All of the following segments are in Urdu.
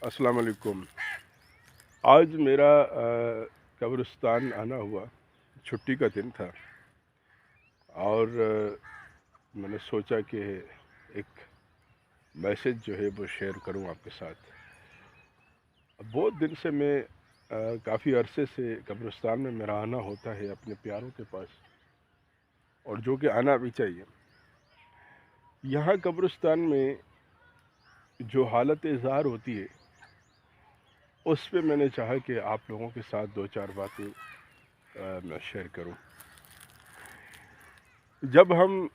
السلام علیکم۔ آج میرا قبرستان آنا ہوا، چھٹی کا دن تھا اور میں نے سوچا کہ ایک میسج جو ہے وہ شیئر کروں آپ کے ساتھ۔ بہت دن سے میں کافی عرصے سے قبرستان میں میرا آنا ہوتا ہے اپنے پیاروں کے پاس، اور جو کہ آنا بھی چاہیے۔ یہاں قبرستان میں جو حالت اظہار ہوتی ہے اس پہ میں نے چاہا کہ آپ لوگوں کے ساتھ دو چار باتیں میں شیئر کروں۔ جب ہم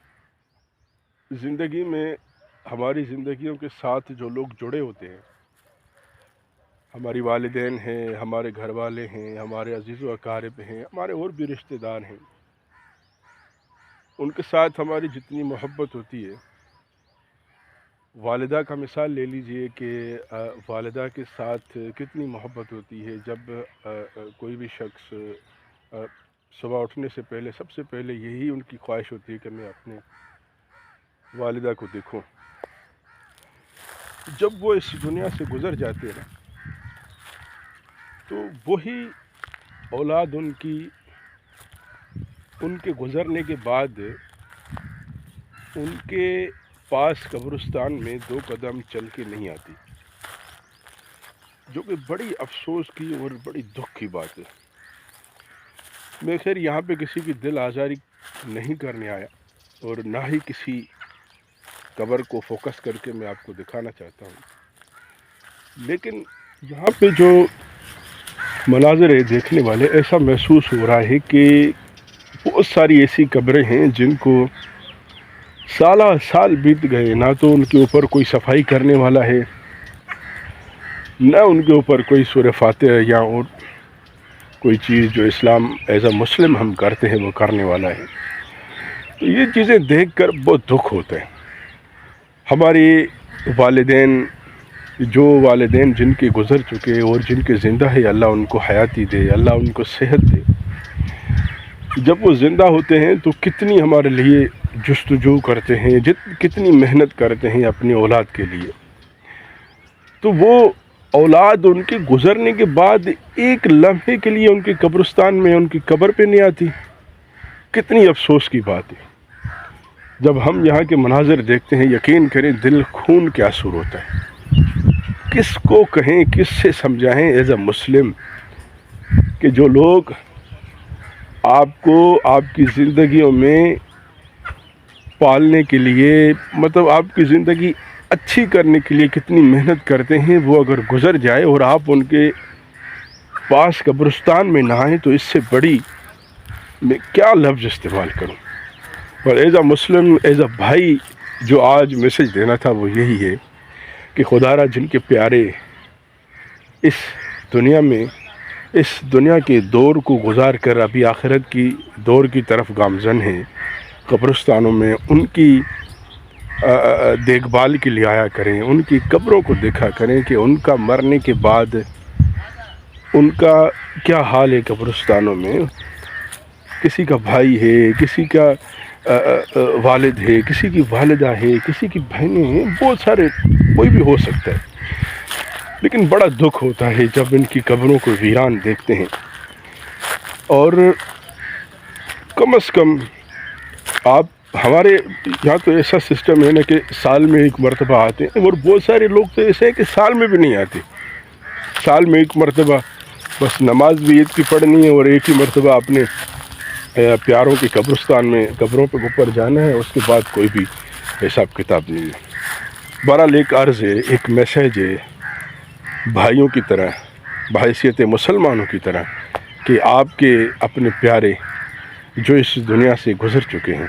زندگی میں ہماری زندگیوں کے ساتھ جو لوگ جڑے ہوتے ہیں، ہماری والدین ہیں، ہمارے گھر والے ہیں، ہمارے عزیز و اقارب ہیں، ہمارے اور بھی رشتہ دار ہیں، ان کے ساتھ ہماری جتنی محبت ہوتی ہے، والدہ کا مثال لے لیجئے کہ والدہ کے ساتھ کتنی محبت ہوتی ہے۔ جب کوئی بھی شخص صبح اٹھنے سے پہلے سب سے پہلے یہی ان کی خواہش ہوتی ہے کہ میں اپنے والدہ کو دیکھوں۔ جب وہ اس دنیا سے گزر جاتے ہیں تو وہی اولاد ان کے گزرنے کے بعد ان کے پاس قبرستان میں دو قدم چل کے نہیں آتی، جو کہ بڑی افسوس کی اور بڑی دکھ کی بات ہے۔ میں خیر یہاں پہ کسی کی دل آزاری نہیں کرنے آیا، اور نہ ہی کسی قبر کو فوکس کر کے میں آپ کو دکھانا چاہتا ہوں، لیکن یہاں پہ جو مناظر ہے دیکھنے والے، ایسا محسوس ہو رہا ہے کہ بہت ساری ایسی قبریں ہیں جن کو سالہ سال بیت گئے، نہ تو ان کے اوپر کوئی صفائی کرنے والا ہے، نہ ان کے اوپر کوئی سورہ فاتحہ یا اور کوئی چیز جو اسلام ایز اے مسلم ہم کرتے ہیں وہ کرنے والا ہے۔ تو یہ چیزیں دیکھ کر بہت دکھ ہوتا ہے۔ ہماری والدین جن کے گزر چکے اور جن کے زندہ ہے، اللہ ان کو حیاتی دے، اللہ ان کو صحت دے۔ جب وہ زندہ ہوتے ہیں تو کتنی ہمارے لیے جستجو کرتے ہیں، کتنی محنت کرتے ہیں اپنی اولاد کے لیے، تو وہ اولاد ان کے گزرنے کے بعد ایک لمحے کے لیے ان کے قبرستان میں، ان کی قبر پہ نہیں آتی۔ کتنی افسوس کی بات ہے۔ جب ہم یہاں کے مناظر دیکھتے ہیں، یقین کریں دل خون کے آنسو ہوتا ہے۔ کس کو کہیں، کس سے سمجھائیں ایز اے مسلم کہ جو لوگ آپ کو آپ کی زندگیوں میں پالنے کے لیے، مطلب آپ کی زندگی اچھی کرنے کے لیے کتنی محنت کرتے ہیں، وہ اگر گزر جائے اور آپ ان کے پاس قبرستان میں نہ آئیں تو اس سے بڑی میں کیا لفظ استعمال کروں۔ اور as a Muslim, as a بھائی، جو آج میسج دینا تھا وہ یہی ہے کہ خدا را جن کے پیارے اس دنیا میں، اس دنیا کے دور کو گزار کر ابھی آخرت کی دور کی طرف گامزن ہیں، قبرستانوں میں ان کی دیکھ بھال کے لیے آیا کریں، ان کی قبروں کو دیکھا کریں کہ ان کا مرنے کے بعد ان کا کیا حال ہے قبرستانوں میں۔ کسی کا بھائی ہے، کسی کا والد ہے، کسی کی والدہ ہے، کسی کی بہنیں ہیں، بہت سارے، کوئی بھی ہو سکتا ہے، لیکن بڑا دکھ ہوتا ہے جب ان کی قبروں کو ویران دیکھتے ہیں۔ اور کم از کم آپ، ہمارے یہاں تو ایسا سسٹم ہے نا کہ سال میں ایک مرتبہ آتے ہیں، اور بہت سارے لوگ تو ایسے ہیں کہ سال میں بھی نہیں آتے۔ سال میں ایک مرتبہ بس نماز بھی عید کی پڑھنی ہے اور ایک ہی مرتبہ اپنے پیاروں کی قبرستان میں قبروں پہ اوپر جانا ہے، اس کے بعد کوئی بھی حساب کتاب نہیں ہے۔ بہرحال ایک عرض ہے، ایک میسیج ہے بھائیوں کی طرح، بحیثیت مسلمانوں کی طرح، کہ آپ کے اپنے پیارے جو اس دنیا سے گزر چکے ہیں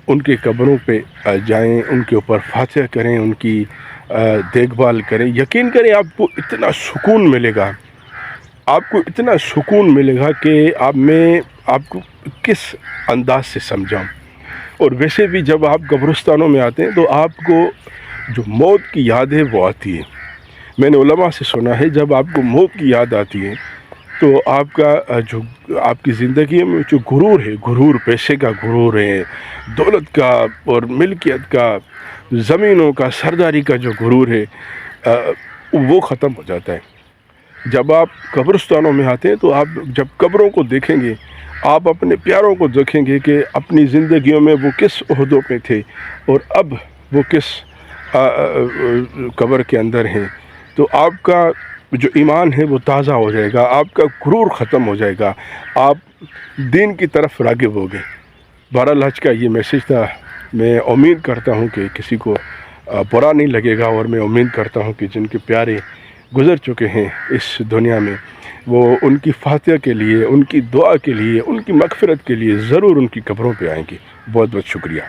ان کے قبروں پہ جائیں، ان کے اوپر فاتحہ کریں، ان کی دیکھ بھال کریں۔ یقین کریں آپ کو اتنا سکون ملے گا، آپ کو اتنا سکون ملے گا کہ میں آپ کو کس انداز سے سمجھاؤں۔ اور ویسے بھی جب آپ قبرستانوں میں آتے ہیں تو آپ کو جو موت کی یاد ہے وہ آتی ہے۔ میں نے علماء سے سنا ہے جب آپ کو موت کی یاد آتی ہے تو آپ کا جو آپ کی زندگی میں جو غرور ہے، غرور پیسے کا غرور ہے، دولت کا اور ملکیت کا، زمینوں کا، سرداری کا جو غرور ہے، وہ ختم ہو جاتا ہے۔ جب آپ قبرستانوں میں آتے ہیں تو آپ جب قبروں کو دیکھیں گے، آپ اپنے پیاروں کو دیکھیں گے کہ اپنی زندگیوں میں وہ کس عہدوں پہ تھے اور اب وہ کس قبر کے اندر ہیں، تو آپ کا جو ایمان ہے وہ تازہ ہو جائے گا، آپ کا غرور ختم ہو جائے گا، آپ دین کی طرف راغب ہو گئے۔ بہرحال آج کا یہ میسیج تھا، میں امید کرتا ہوں کہ کسی کو برا نہیں لگے گا، اور میں امید کرتا ہوں کہ جن کے پیارے گزر چکے ہیں اس دنیا میں، وہ ان کی فاتحہ کے لیے، ان کی دعا کے لیے، ان کی مغفرت کے لیے ضرور ان کی قبروں پہ آئیں گے۔ بہت بہت شکریہ۔